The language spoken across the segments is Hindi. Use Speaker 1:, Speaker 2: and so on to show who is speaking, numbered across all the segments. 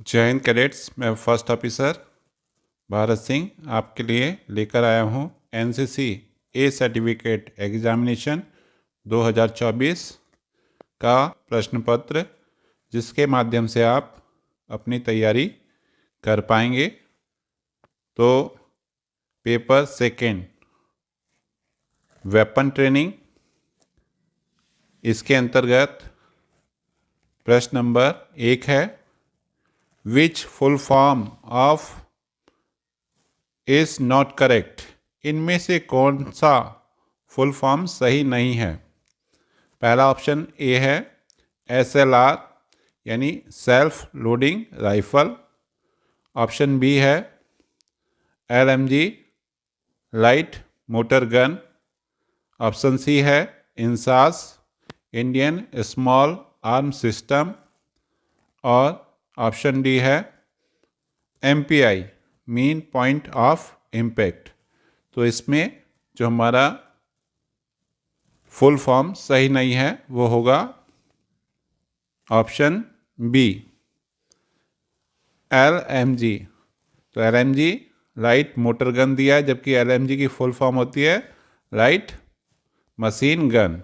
Speaker 1: जय हिंद कैडेट्स। मैं फर्स्ट ऑफिसर भारत सिंह आपके लिए लेकर आया हूँ एनसीसी ए सर्टिफिकेट एग्जामिनेशन 2024 का प्रश्न पत्र, जिसके माध्यम से आप अपनी तैयारी कर पाएंगे। तो पेपर सेकेंड वेपन ट्रेनिंग, इसके अंतर्गत प्रश्न नंबर 1 है, which full form of is not correct. इनमें से कौन सा फुल फॉर्म सही नहीं है। पहला ऑप्शन ए है SLR यानी self loading rifle. Option B है LMG light motor gun. Option C है INSAS Indian small arm system. और ऑप्शन डी है MPI mean point of impact. तो इसमें जो हमारा फुल फॉर्म सही नहीं है वो होगा ऑप्शन बी LMG। तो LMG लाइट मोटर गन दिया है, जबकि LMG की फुल फॉर्म होती है लाइट मशीन गन।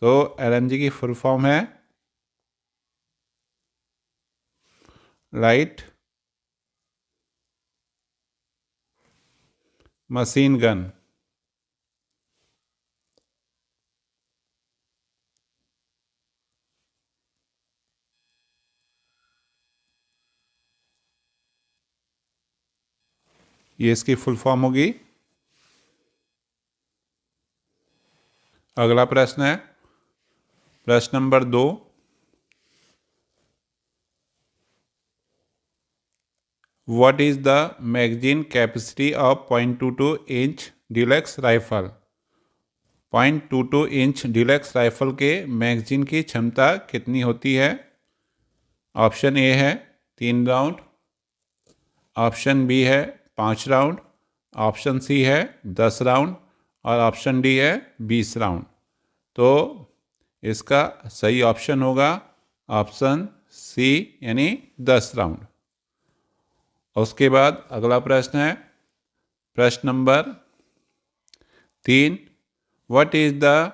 Speaker 1: तो LMG की फुल फॉर्म है लाइट मशीन गन। ये इसकी फुल फॉर्म होगी। अगला प्रश्न है प्रश्न number 2, what is the magazine capacity of .22 inch deluxe rifle. .22 inch deluxe rifle के मैगजीन की क्षमता कितनी होती है। ऑप्शन ए है 3 राउंड। ऑप्शन बी है 5 राउंड। ऑप्शन सी है 10 राउंड। और ऑप्शन डी है 20 राउंड। तो इसका सही ऑप्शन होगा ऑप्शन सी यानी 10 राउंड। उसके बाद अगला प्रश्न है प्रश्न number 3, what is the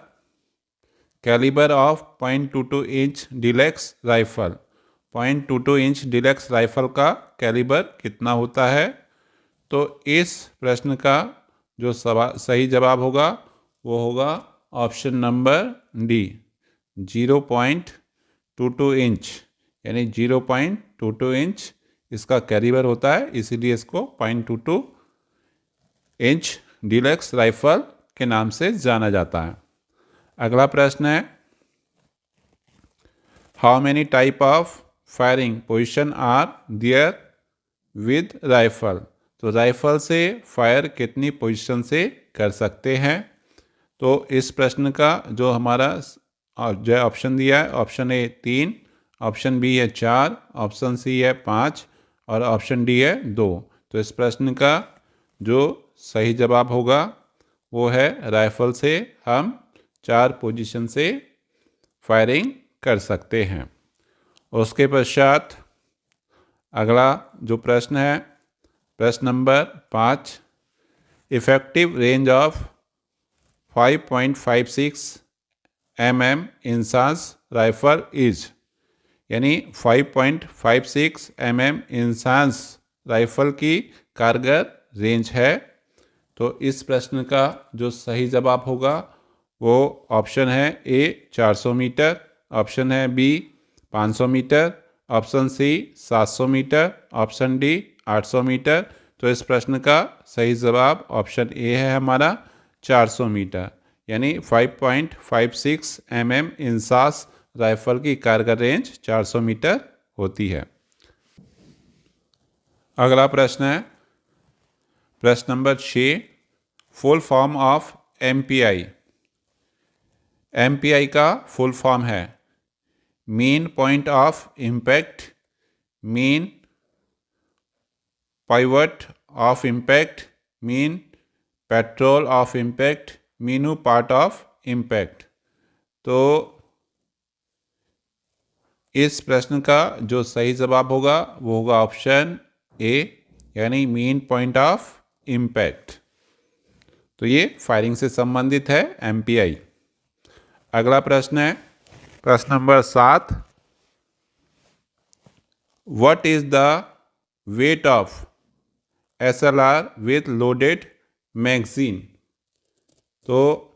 Speaker 1: calibre of .22 inch deluxe rifle. .22 inch deluxe rifle का कैलिबर कितना होता है। तो इस प्रश्न का जो सही जवाब होगा वो होगा ऑप्शन नंबर डी 0.22 इंच, यानी 0.22 इंच इसका कैलिबर होता है, इसीलिए इसको .22 इंच डिलक्स राइफल के नाम से जाना जाता है। अगला प्रश्न है, how many type of firing position are there with rifle. तो राइफल से फायर कितनी पोजीशन से कर सकते हैं। तो इस प्रश्न का जो हमारा जो ऑप्शन दिया है, ऑप्शन ए 3, ऑप्शन बी है 4, ऑप्शन सी है 5 और ऑप्शन डी है 2। तो इस प्रश्न का जो सही जवाब होगा वो है राइफल से हम 4 पोजीशन से फायरिंग कर सकते हैं। उसके पश्चात अगला जो प्रश्न है प्रश्न number 5, effective range of 5.56 mm INSAS rifle is, यानी 5.56 mm इंसास राइफल की कारगर रेंज है। तो इस प्रश्न का जो सही जवाब होगा वो ऑप्शन है ए 400 मीटर, ऑप्शन है B 500 metre, option C 700 metre, option D 800 metre. तो इस प्रश्न का सही जवाब ऑप्शन ए है हमारा 400 मीटर, यानी 5.56 mm इंसास राइफल की कारगर रेंज 400 मीटर होती है। अगला प्रश्न है प्रश्न number 6, full form of MPI। MPI का फुल फॉर्म है mean point of impact, mean pivot of impact, mean petrol of impact, Meenu part of impact. तो इस प्रश्न का जो सही जवाब होगा वो होगा ऑप्शन ए, यानी मीन पॉइंट ऑफ इम्पैक्ट। तो ये फायरिंग से संबंधित है, एमपीआई। अगला प्रश्न है प्रश्न number 7। What is the weight of SLR with loaded magazine? तो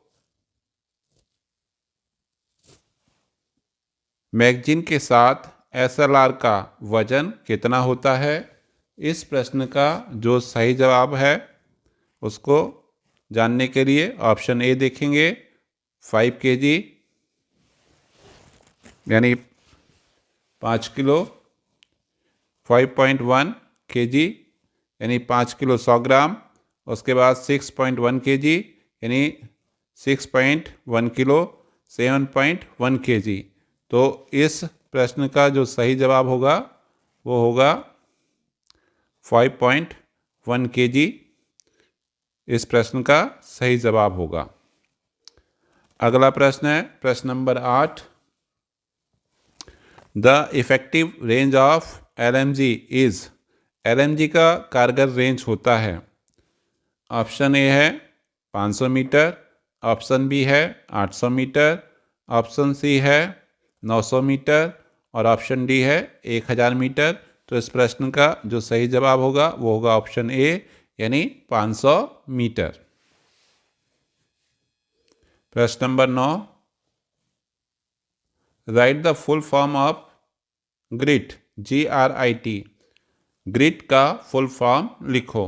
Speaker 1: मैगजीन के साथ एसएलआर का वजन कितना होता है? इस प्रश्न का जो सही जवाब है उसको जानने के लिए ऑप्शन ए देखेंगे, 5 kg यानी 5 किलो, 5.1 kg यानी 5 किलो 100 ग्राम, उसके बाद 6.1 kg यानी 6.1 किलो 7.1 kg। तो इस प्रश्न का जो सही जवाब होगा वो होगा 5.1 kg। इस प्रश्न का सही जवाब होगा। अगला प्रश्न है प्रश्न number 8। The effective range of LMG is, LMG का कारगर रेंज होता है। ऑप्शन ए है 500 मीटर, ऑप्शन बी है 800 मीटर, ऑप्शन सी है 900 मीटर और ऑप्शन डी है 1000 मीटर। तो इस प्रश्न का जो सही जवाब होगा वो होगा ऑप्शन ए, यानी 500 मीटर। प्रश्न number 9। Write the full form of GRIT, GRIT। GRIT का फुल फॉर्म लिखो।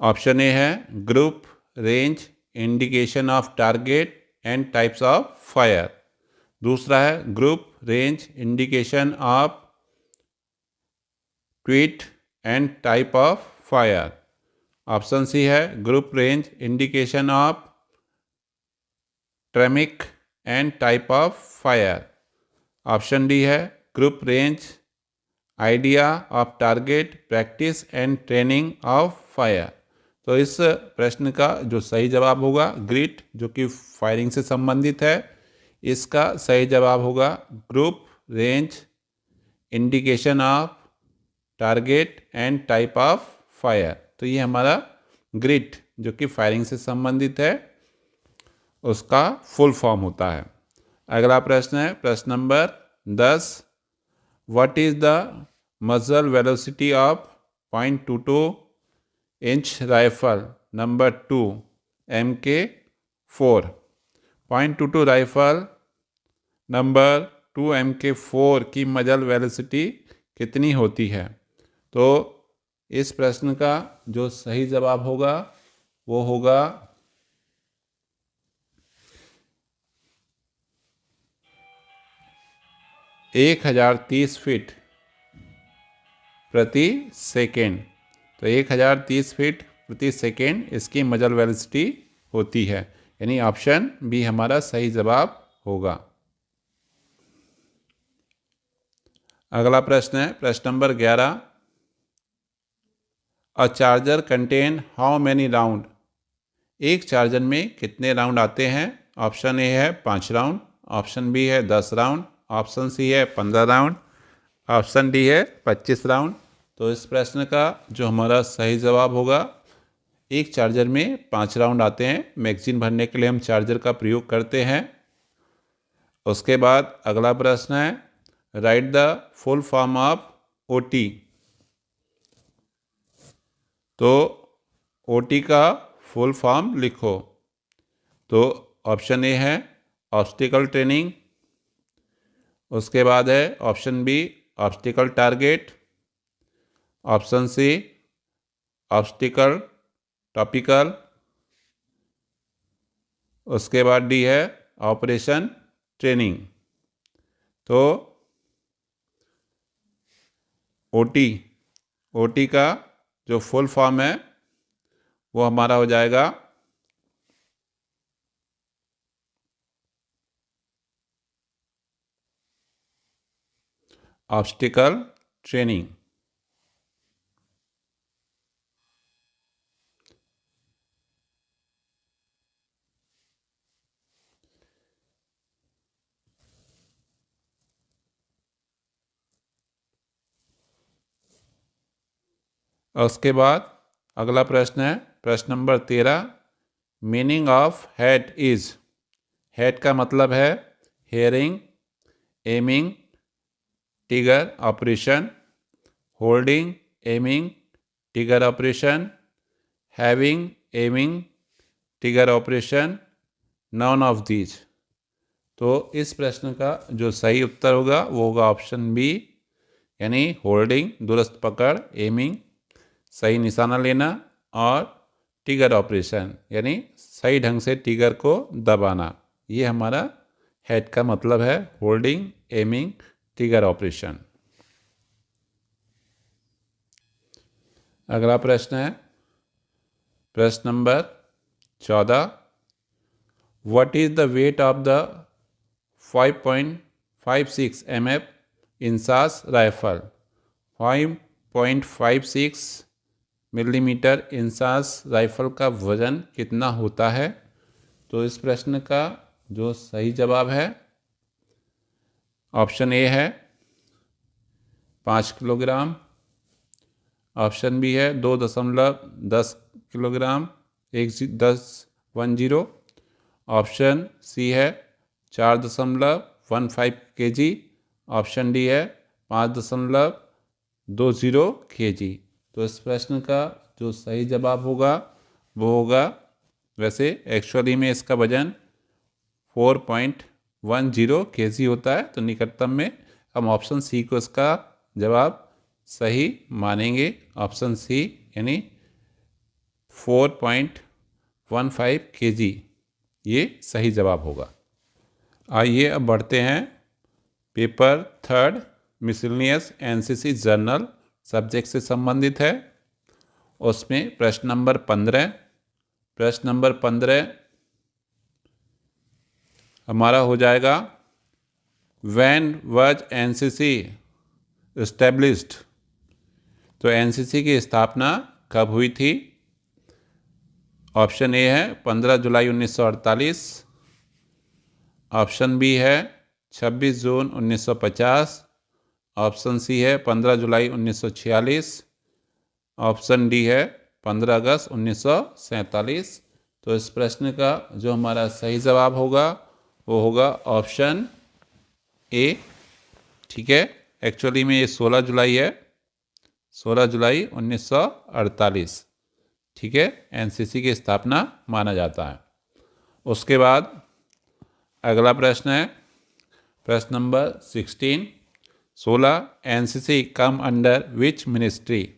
Speaker 1: ऑप्शन ए है group range indication of target and types of fire. दूसरा है group range indication of tweet and type of fire. Option C है group range indication of tremic and type of fire. Option D है group range idea of target practice and training of fire. तो इस प्रश्न का जो सही जवाब होगा ग्रिट, जो कि फायरिंग से संबंधित है, इसका सही जवाब होगा group range indication of target and type of fire. तो ये हमारा ग्रिट, जो कि फायरिंग से संबंधित है, उसका फुल फॉर्म होता है। अगला प्रश्न है प्रश्न नंबर 10। व्हाट इज द मजल velocity of .22 inch rifle number 2 MK4? .22 rifle number 2 MK4 की मजल वेलोसिटी कितनी होती है? तो इस प्रश्न का जो सही जवाब होगा वो होगा 1030 फीट प्रति सेकेंड। तो 1030 फीट प्रति सेकेंड इसकी मजल वेलोसिटी होती है, यानी ऑप्शन बी हमारा सही जवाब होगा। अगला प्रश्न है प्रश्न number 11। A charger contain how many round? एक चार्जर में कितने राउंड आते हैं? ऑप्शन ए है 5 राउंड, ऑप्शन बी है 10 राउंड, ऑप्शन सी है 15 राउंड, ऑप्शन डी है 25 राउंड। तो इस प्रश्न का जो हमारा सही जवाब होगा, एक चार्जर में 5 राउंड आते हैं। मैगजीन भरने के लिए हम चार्जर का प्रयोग करते हैं। उसके बाद अगला प्रश्न है right the full form of OT। तो OT का फुल फॉर्म लिखो। तो ऑप्शन ए है ऑब्स्टिकल ट्रेनिंग, उसके बाद है option B obstacle target, option C obstacle topical, उसके बाद डी है ऑपरेशन ट्रेनिंग। तो OT का जो फुल फॉर्म है वो हमारा हो जाएगा ऑब्स्टिकल ट्रेनिंग। और उसके बाद अगला प्रश्न है प्रश्न number 13। Meaning of head is. Head का मतलब है hearing, aiming, trigger operation, holding, aiming, trigger operation, having, aiming, trigger operation, none of these. तो इस प्रश्न का जो सही उत्तर होगा वो होगा ऑप्शन बी, यानी होल्डिंग दुरुस्त पकड़, एमिंग सही निशाना लेना, और टिगर ऑपरेशन यानी सही ढंग से टिगर को दबाना। ये हमारा हेड का मतलब है, होल्डिंग, एमिंग, टिगर ऑपरेशन। अगला प्रश्न है प्रश्न number 14। What is the weight of the 5.56 mm INSAS rifle. 5.56 millimetre INSAS rifle का वज़न कितना होता है। तो इस प्रश्न का जो सही जवाब है ऑप्शन ए है 5 किलोग्राम, ऑप्शन बी है 2.10 किलोग्राम, 10, ऑप्शन सी है 4.15 kg, ऑप्शन डी है 5.20 kg। तो इस प्रश्न का जो सही जवाब होगा वो होगा, वैसे एक्चुअली में इसका वजन 4.10 kg होता है, तो निकटतम में हम ऑप्शन सी को इसका जवाब सही मानेंगे। ऑप्शन सी यानी 4.15 kg ये सही जवाब होगा। आइए अब बढ़ते हैं paper 3 miscellaneous NCC journal subject से संबंधित है। उसमें प्रश्न नंबर 15। प्रश्न नंबर 15 हमारा हो जाएगा व्हेन वाज एनसीसी एस्टेब्लिश्ड। तो एनसीसी की स्थापना कब हुई थी। ऑप्शन ए है 15 जुलाई 1948, ऑप्शन बी है 26 जून 1950, ऑप्शन सी है 15 जुलाई 1946, ऑप्शन डी है 15 अगस्त 1947। तो इस प्रश्न का जो हमारा सही जवाब होगा वो होगा ऑप्शन ए। ठीक है, एक्चुअली में ये 16 जुलाई है, 16 जुलाई 1948। ठीक है, एनसीसी की स्थापना माना जाता है। उसके बाद अगला प्रश्न है प्रश्न number 16। 16 NCC come under which ministry.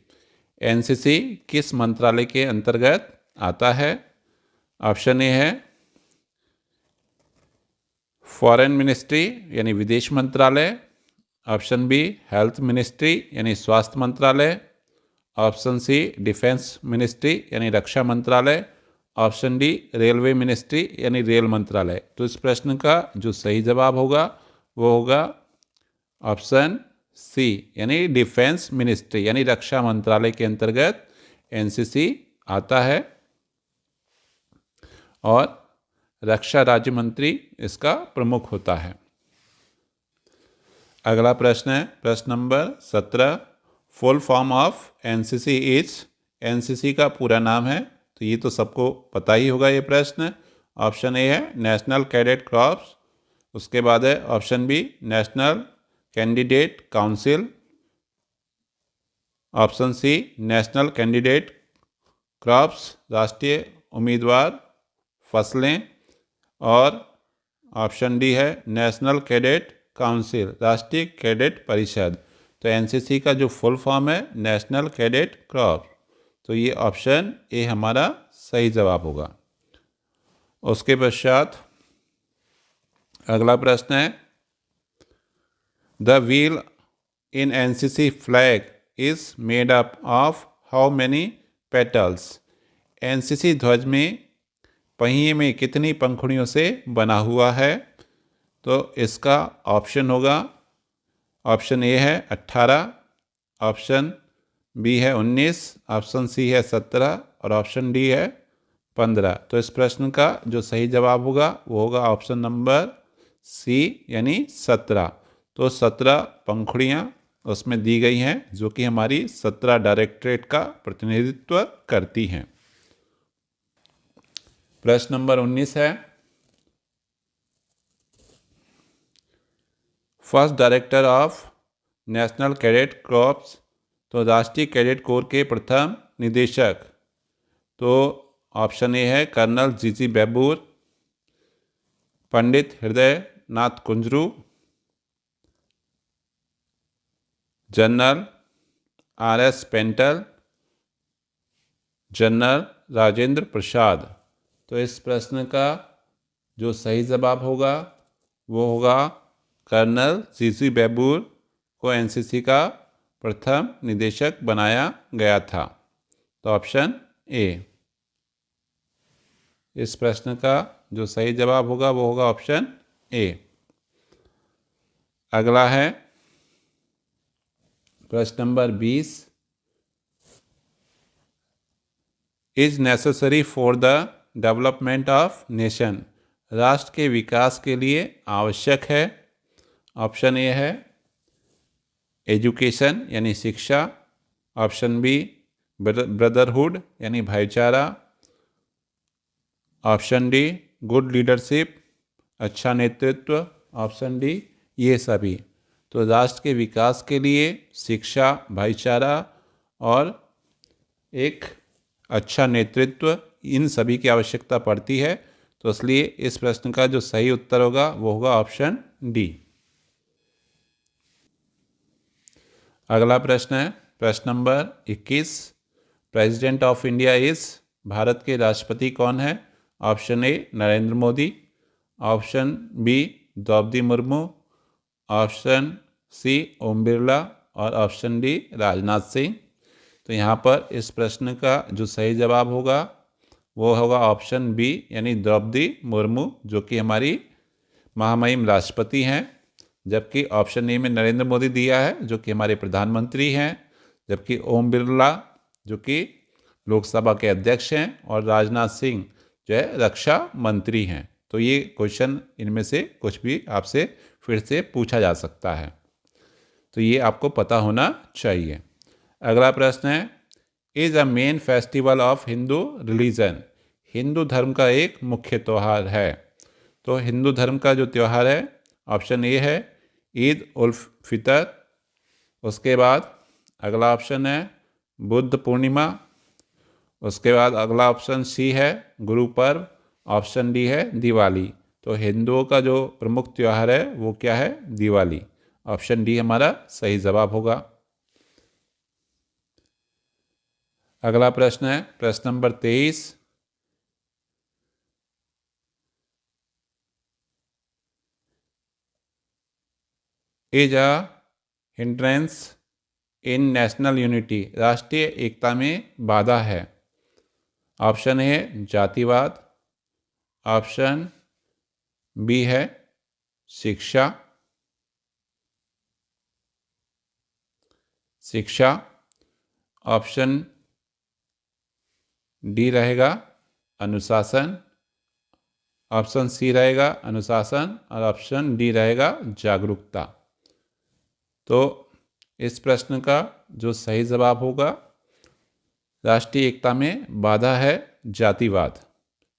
Speaker 1: NCC किस मंत्रालय के अंतर्गत आता है। ऑप्शन ए है फॉरेन मिनिस्ट्री यानी विदेश मंत्रालय, ऑप्शन बी हेल्थ मिनिस्ट्री यानी स्वास्थ्य मंत्रालय, ऑप्शन सी डिफेंस मिनिस्ट्री यानी रक्षा मंत्रालय, ऑप्शन डी रेलवे मिनिस्ट्री यानी रेल मंत्रालय। तो इस प्रश्न का जो सही जवाब होगा वो होगा ऑप्शन सी यानी डिफेंस मिनिस्ट्री यानी रक्षा मंत्रालय के अंतर्गत एनसीसी आता है, और रक्षा राज्य मंत्री इसका प्रमुख होता है। अगला प्रश्न है प्रश्न number 17। Full form of NCC is. NCC का पूरा नाम है, तो ये तो सबको पता ही होगा ये प्रश्न। ऑप्शन ए है नेशनल कैडेट कॉर्प्स, उसके बाद है option B national candidate council, option C national candidate crops राष्ट्रीय उम्मीदवार फसलें, और ऑप्शन डी है नेशनल कैडेट काउंसिल राष्ट्रीय कैडेट परिषद। तो एनसीसी का जो फुल फॉर्म है नेशनल कैडेट कॉर्प्स, तो ये ऑप्शन ए हमारा सही जवाब होगा। उसके पश्चात अगला प्रश्न है the wheel in NCC flag is made up of how many petals. NCC ध्वज में पहिए में कितनी पंखुड़ियों से बना हुआ है। तो इसका ऑप्शन होगा, ऑप्शन ए है 18, ऑप्शन बी है 19, ऑप्शन सी है 17 और ऑप्शन डी है 15। तो इस प्रश्न का जो सही जवाब होगा वो होगा ऑप्शन नंबर सी यानी 17। तो 17 पंखुड़ियाँ उसमें दी गई हैं, जो कि हमारी 17 डायरेक्टरेट का प्रतिनिधित्व करती हैं। प्रश्न नंबर 19 है, first director of national cadet corps, तो राष्ट्रीय कैडेट कोर के प्रथम निदेशक, तो ऑप्शन ए है कर्नल जीजी बैबूर, Pandit Hriday Nath Kunzru, general R S Pental, general Rajendra Prasad. तो इस प्रश्न का जो सही जवाब होगा वो होगा कर्नल जीजी बैबूर को एनसीसी का प्रथम निदेशक बनाया गया था। तो ऑप्शन ए इस प्रश्न का जो सही जवाब होगा वो होगा ऑप्शन ए। अगला है प्रश्न number 20, is necessary for the development of nation, राष्ट्र के विकास के लिए आवश्यक है। ऑप्शन ए है एजुकेशन यानी शिक्षा, ऑप्शन बी ब्रदरहुड यानी भाईचारा, ऑप्शन डी गुड लीडरशिप अच्छा नेतृत्व, ऑप्शन डी ये सभी। तो राष्ट्र के विकास के लिए शिक्षा, भाईचारा और एक अच्छा नेतृत्व, इन सभी की आवश्यकता पड़ती है। तो इसलिए इस प्रश्न का जो सही उत्तर होगा वो होगा ऑप्शन डी। अगला प्रश्न है प्रश्न number 21, president of India is, Bharat के राष्ट्रपति कौन है। Option A Narendra Modi, option B Draupadi Murmu, option C Om Birla और ऑप्शन डी राजनाथ सिंह। तो यहाँ पर इस प्रश्न का जो सही जवाब होगा वो होगा ऑप्शन बी यानी द्रौपदी मुर्मू, जो कि हमारी महामहिम राष्ट्रपति हैं। जबकि ऑप्शन ए में नरेंद्र मोदी दिया है जो कि हमारे प्रधानमंत्री हैं, जबकि ओम बिरला जो कि लोकसभा के अध्यक्ष हैं और राजनाथ सिंह जो है रक्षा मंत्री हैं। तो ये क्वेश्चन इनमें से कुछ भी आपसे फिर से पूछा जा सकता है, तो ये आपको पता होना चाहिए। अगला प्रश्न है, is a main festival of Hindu religion, Hindu धर्म का एक मुख्य त्यौहार है। तो हिंदू धर्म का जो त्यौहार है ऑप्शन ए है ईद उल फितर, उसके बाद अगला ऑप्शन है बुद्ध पूर्णिमा, उसके बाद अगला ऑप्शन सी है गुरु पर्व, ऑप्शन डी है दिवाली। तो हिंदुओं का जो प्रमुख त्यौहार है वो क्या है, दिवाली। ऑप्शन डी हमारा सही जवाब होगा। अगला प्रश्न है प्रश्न number 23, is a hindrance in national unity, राष्ट्रीय एकता में बाधा है। ऑप्शन ए है जातिवाद, ऑप्शन बी है शिक्षा, ऑप्शन डी रहेगा अनुशासन, ऑप्शन सी रहेगा अनुशासन और ऑप्शन डी रहेगा जागरूकता। तो इस प्रश्न का जो सही जवाब होगा, राष्ट्रीय एकता में बाधा है जातिवाद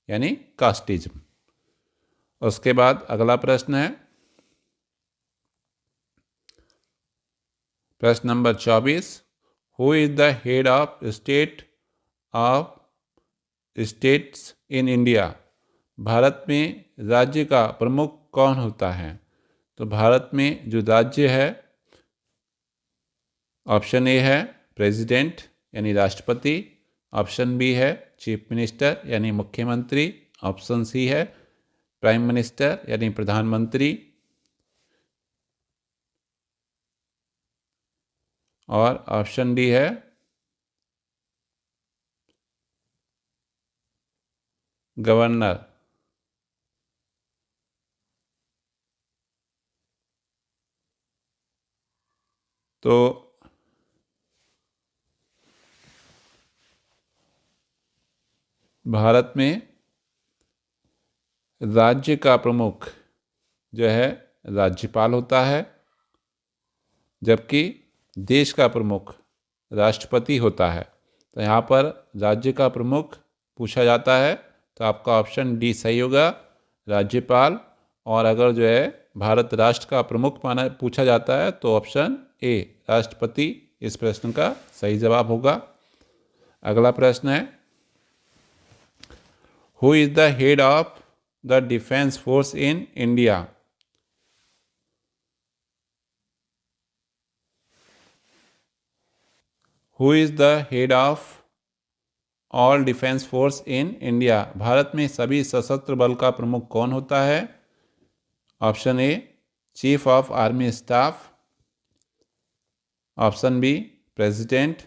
Speaker 1: यानी कास्टिज्म। उसके बाद अगला प्रश्न है प्रश्न number 24, who is the head of states in India, Bharat में राज्य का प्रमुख कौन होता है। तो भारत में जो राज्य है ऑप्शन ए है प्रेसिडेंट यानी राष्ट्रपति, ऑप्शन बी है चीफ मिनिस्टर यानी मुख्यमंत्री, ऑप्शन सी है प्राइम मिनिस्टर यानी प्रधानमंत्री और ऑप्शन डी है गवर्नर। तो भारत में राज्य का प्रमुख जो है राज्यपाल होता है, जबकि देश का प्रमुख राष्ट्रपति होता है। तो यहाँ पर राज्य का प्रमुख पूछा जाता है तो आपका ऑप्शन डी सही होगा, राज्यपाल। और अगर जो है भारत राष्ट्र का प्रमुख पूछा जाता है तो ऑप्शन ए राष्ट्रपति इस प्रश्न का सही जवाब होगा। अगला प्रश्न है, who is the head of the defence force in India? Who is the head of all defence force in India? Bharat में सभी सशस्त्र बल का प्रमुख कौन होता है? Option A chief of army staff, option B president,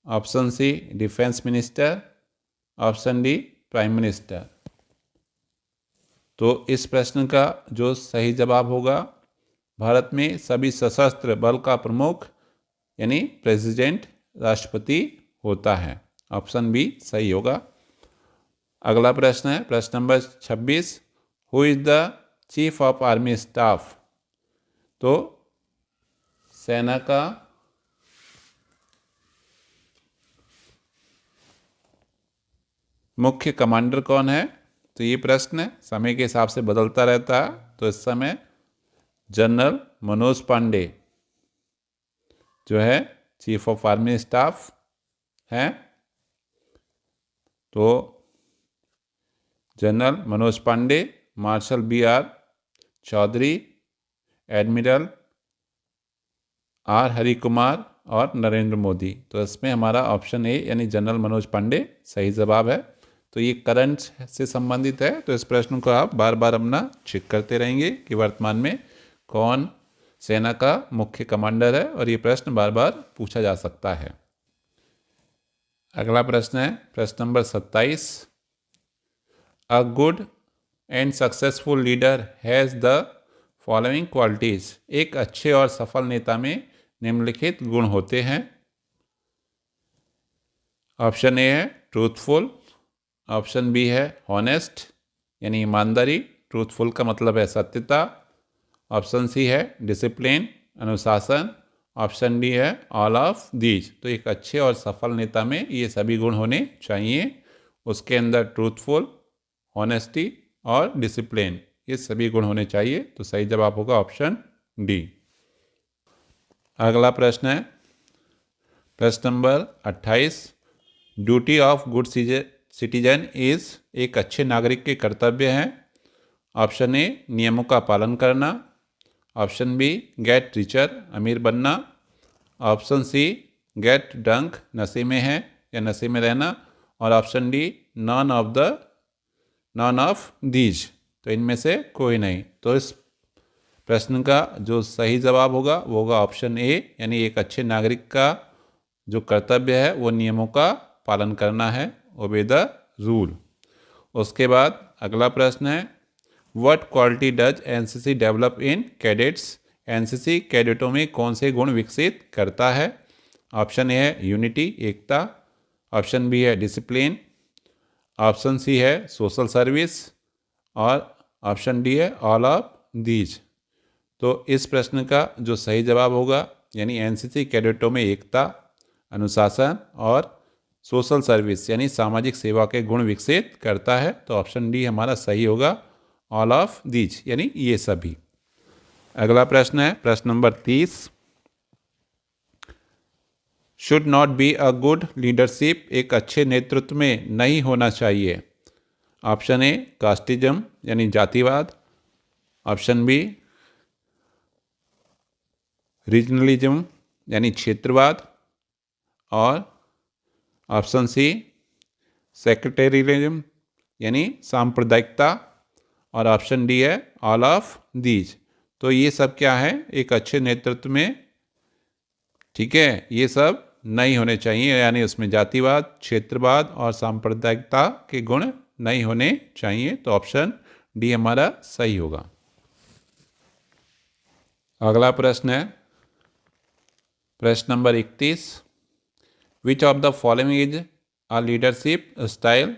Speaker 1: option C defence minister, option D prime minister. तो इस प्रश्न का जो सही जवाब होगा, भारत में सभी सशस्त्र बल का प्रमुख यानी प्रेसिडेंट राष्ट्रपति होता है। ऑप्शन बी सही होगा। अगला प्रश्न है प्रश्न number 26, who is the chief of army staff? तो सेना का मुख्य कमांडर कौन है? तो ये प्रश्न समय के हिसाब से बदलता रहता है। तो इस समय जनरल मनोज पांडे जो है चीफ ऑफ आर्मी स्टाफ हैं। तो general Manoj Pande, marshal B R Chaudhary, admiral R Hari Kumar और नरेंद्र मोदी। तो इसमें हमारा ऑप्शन ए यानी जनरल मनोज पांडे सही जवाब है। तो ये करंट से संबंधित है, तो इस प्रश्न को आप बार बार अपना चेक करते रहेंगे कि वर्तमान में कौन सेना का मुख्य कमांडर है, और ये प्रश्न बार बार पूछा जा सकता है। अगला प्रश्न है प्रश्न number 27, a good and successful leader has the following qualities. एक अच्छे और सफल नेता में निम्नलिखित गुण होते हैं। ऑप्शन ए है ट्रूथफुल, ऑप्शन बी है हॉनेस्ट यानी ईमानदारी, ट्रूथफुल का मतलब है सत्यता, ऑप्शन सी है डिसिप्लिन अनुशासन, ऑप्शन डी है ऑल ऑफ दीज। तो एक अच्छे और सफल नेता में ये सभी गुण होने चाहिए। उसके अंदर ट्रूथफुल, हॉनेस्टी और डिसिप्लिन ये सभी गुण होने चाहिए। तो सही जवाब होगा ऑप्शन डी। अगला प्रश्न है प्रश्न number 28, duty of good citizen is. एक अच्छे नागरिक के कर्तव्य हैं। ऑप्शन ए नियमों का पालन करना, ऑप्शन बी गेट रिचर अमीर बनना, ऑप्शन सी गेट ड्रंक नशे में है या नशे में रहना, और option D non of these. तो इनमें से कोई नहीं। तो इस प्रश्न का जो सही जवाब होगा वो होगा ऑप्शन ए यानी एक अच्छे नागरिक का जो कर्तव्य है वो नियमों का पालन करना है, ओबे द रूल। उसके बाद अगला प्रश्न है, what quality does NCC develop in cadets. NCC कैडेटों में कौन से गुण विकसित करता है? ऑप्शन ए है यूनिटी एकता, ऑप्शन बी है डिसिप्लिन, ऑप्शन सी है सोशल सर्विस, और ऑप्शन डी है ऑल ऑफ दीज। तो इस प्रश्न का जो सही जवाब होगा यानी एनसीसी कैडेटों में एकता, अनुशासन और सोशल सर्विस यानी सामाजिक सेवा के गुण विकसित करता है। तो ऑप्शन डी हमारा सही होगा, ऑल ऑफ दीज यानी ये सभी। अगला प्रश्न है प्रश्न number 30, should not be a good leadership. एक अच्छे नेतृत्व में नहीं होना चाहिए। ऑप्शन ए कास्टिज्म यानी जातिवाद, ऑप्शन बी रीजनलिज्म यानी क्षेत्रवाद, और ऑप्शन सी सेक्रेटेरियलिज्म यानी सांप्रदायिकता, और ऑप्शन डी है ऑल ऑफ दीज। तो ये सब क्या है एक अच्छे नेतृत्व में, ठीक है, ये सब नहीं होने चाहिए, यानी उसमें जातिवाद, क्षेत्रवाद और सांप्रदायिकता के गुण नहीं होने चाहिए। तो ऑप्शन डी हमारा सही होगा। अगला प्रश्न है प्रश्न number 31, which of the following is a leadership style.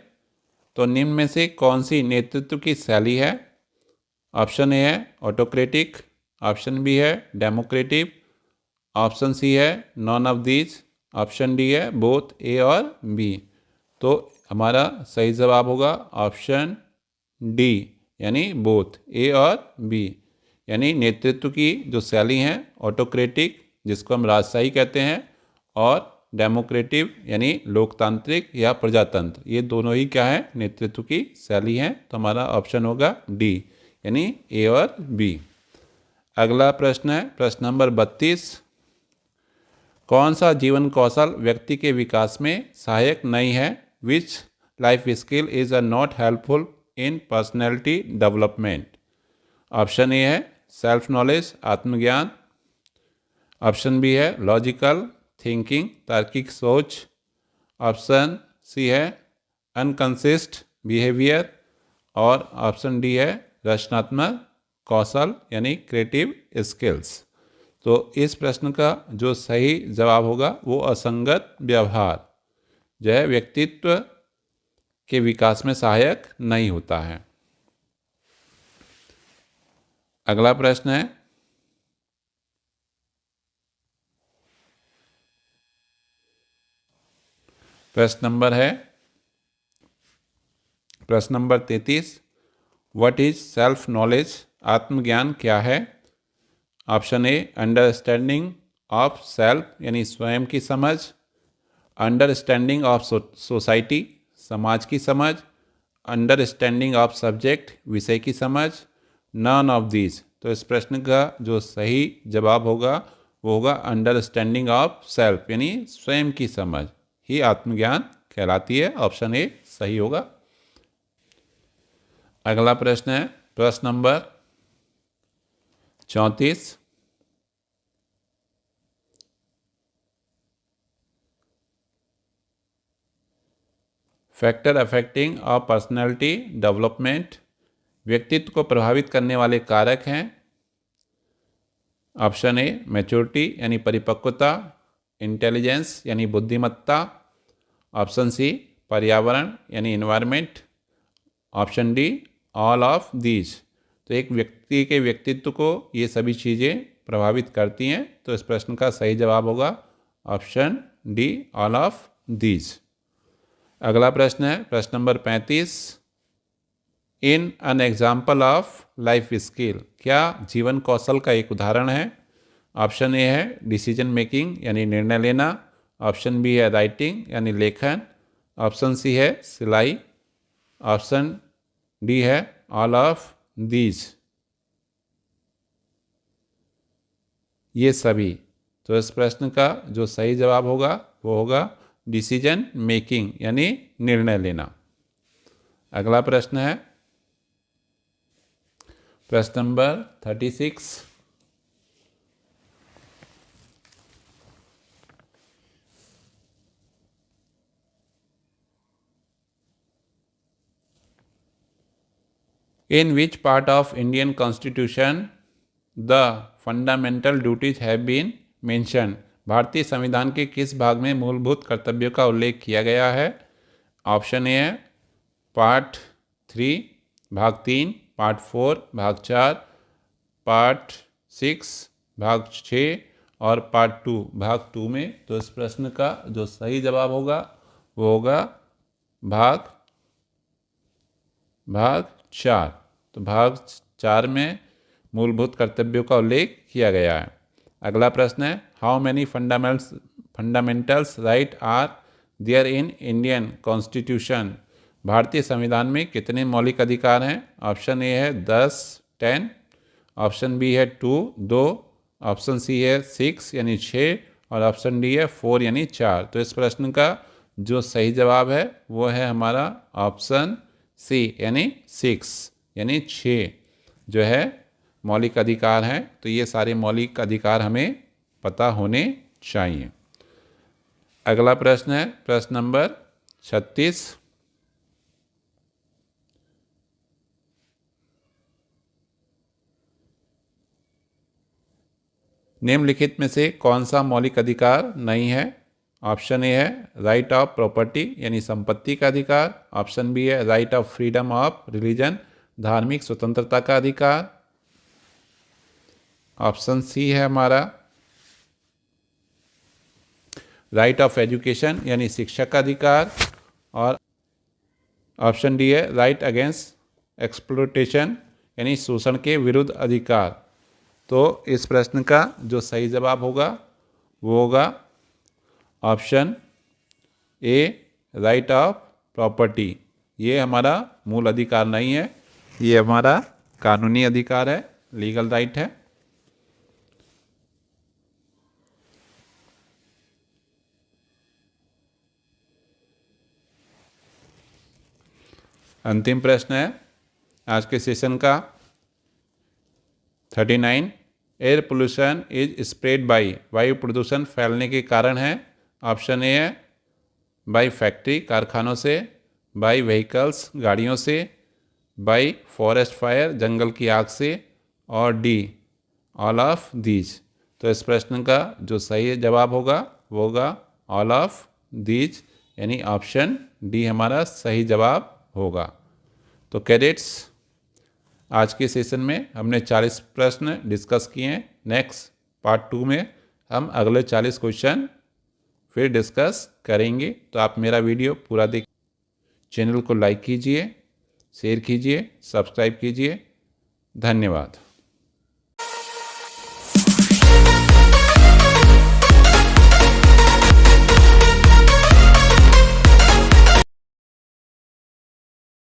Speaker 1: तो निम्न में से कौन सी नेतृत्व की शैली है? ऑप्शन ए है ऑटोक्रेटिक, ऑप्शन बी है डेमोक्रेटिक, ऑप्शन सी है non of these, option D है बोथ ए और बी। तो हमारा सही जवाब होगा ऑप्शन डी, यानी बोथ ए और बी। यानी नेतृत्व की जो शैली हैं ऑटोक्रेटिक, जिसको हम राजशाही कहते हैं, और डेमोक्रेटिव यानी लोकतांत्रिक या प्रजातंत्र, ये दोनों ही क्या है, नेतृत्व की शैली हैं। तो हमारा ऑप्शन होगा डी, यानी ए और बी। अगला प्रश्न है प्रश्न नंबर 32। कौन सा जीवन कौशल व्यक्ति के विकास में सहायक नहीं है? विच life skill is not helpful in personality development? Option A है सेल्फ नॉलेज, आत्मज्ञान। ऑप्शन बी है लॉजिकल थिंकिंग, तार्किक सोच। ऑप्शन सी है अनकंसिस्ट बिहेवियर। और ऑप्शन डी है रचनात्मक कौशल यानी क्रिएटिव स्किल्स। तो इस प्रश्न का जो सही जवाब होगा वो असंगत व्यवहार जो है व्यक्तित्व के विकास में सहायक नहीं होता है। अगला प्रश्न है प्रश्न number 33। What is self knowledge? आत्मज्ञान क्या है? Option A understanding of self यानी स्वयं की समझ। अंडरस्टैंडिंग ऑफ सोसाइटी समाज की समझ। अंडरस्टैंडिंग ऑफ सब्जेक्ट विषय की समझ। Non of these. तो इस प्रश्न का जो सही जवाब होगा वो होगा अंडरस्टैंडिंग ऑफ सेल्फ यानी स्वयं की समझ ही आत्मज्ञान कहलाती है। ऑप्शन ए सही होगा। अगला प्रश्न है प्रश्न number 34। Factor affecting a personality development, व्यक्तित्व को प्रभावित करने वाले कारक हैं। ऑप्शन ए मैच्योरिटी यानी परिपक्वता, इंटेलिजेंस यानी बुद्धिमत्ता। ऑप्शन सी पर्यावरण यानी environment. Option D all of these. तो एक व्यक्ति के व्यक्तित्व को ये सभी चीज़ें प्रभावित करती हैं। तो इस प्रश्न का सही जवाब होगा option D all of these. अगला प्रश्न है प्रश्न number 35। In an example of life skill, क्या जीवन कौशल का एक उदाहरण है? ऑप्शन ए है डिसीजन मेकिंग यानी निर्णय लेना। ऑप्शन बी है राइटिंग यानी लेखन। ऑप्शन सी है सिलाई। ऑप्शन डी है ऑल ऑफ दीज, ये सभी। तो इस प्रश्न का जो सही जवाब होगा वो होगा डिसीजन मेकिंग यानी निर्णय लेना। अगला प्रश्न है प्रश्न number 36। In which part of Indian Constitution the fundamental duties have been mentioned? भारतीय संविधान के किस भाग में मूलभूत कर्तव्यों का उल्लेख किया गया है? ऑप्शन ए है पार्ट 3 भाग 3, पार्ट 4 भाग 4, पार्ट 6 भाग 6 और पार्ट 2 भाग 2 में। तो इस प्रश्न का जो सही जवाब होगा वो होगा भाग 4। तो भाग 4 में मूलभूत कर्तव्यों का उल्लेख किया गया है। अगला प्रश्न है how many fundamentals right are there in Indian constitution? भारतीय संविधान में कितने मौलिक अधिकार हैं? ऑप्शन ए है 10 ऑप्शन बी है 2 ऑप्शन सी है 6 यानी 6 और ऑप्शन डी है 4 यानी 4। तो इस प्रश्न का जो सही जवाब है वो है हमारा ऑप्शन सी यानी 6 यानी 6 जो है मौलिक अधिकार हैं। तो ये सारे मौलिक अधिकार हमें पता होने चाहिए। अगला प्रश्न है प्रश्न नंबर 36। निम्नलिखित में से कौन सा मौलिक अधिकार नहीं है? ऑप्शन ए है राइट ऑफ प्रॉपर्टी यानी संपत्ति का अधिकार। ऑप्शन बी है right of freedom of religion धार्मिक स्वतंत्रता का अधिकार। ऑप्शन सी है हमारा राइट ऑफ एजुकेशन यानी शिक्षा का अधिकार, और ऑप्शन डी है राइट अगेंस्ट एक्सप्लोटेशन यानी शोषण के विरुद्ध अधिकार। तो इस प्रश्न का जो सही जवाब होगा वो होगा option A right of property. ये हमारा मूल अधिकार नहीं है, ये हमारा कानूनी अधिकार है, लीगल राइट है। अंतिम प्रश्न है आज के सेशन का 39। Air pollution is spread by, वायु प्रदूषण फैलने के कारण है। ऑप्शन ए है बाई फैक्ट्री कारखानों से, बाई व्हीकल्स गाड़ियों से, बाई फॉरेस्ट फायर जंगल की आग से, और डी ऑल ऑफ दीज। तो इस प्रश्न का जो सही जवाब होगा वो होगा ऑल ऑफ दीज, यानी ऑप्शन डी हमारा सही जवाब होगा। तो कैडेट्स, आज के सेशन में हमने 40 प्रश्न डिस्कस किए हैं। नेक्स्ट पार्ट 2 में हम अगले 40 क्वेश्चन फिर डिस्कस करेंगे। तो आप मेरा वीडियो पूरा देख, चैनल को लाइक कीजिए, शेयर कीजिए, सब्सक्राइब कीजिए। धन्यवाद।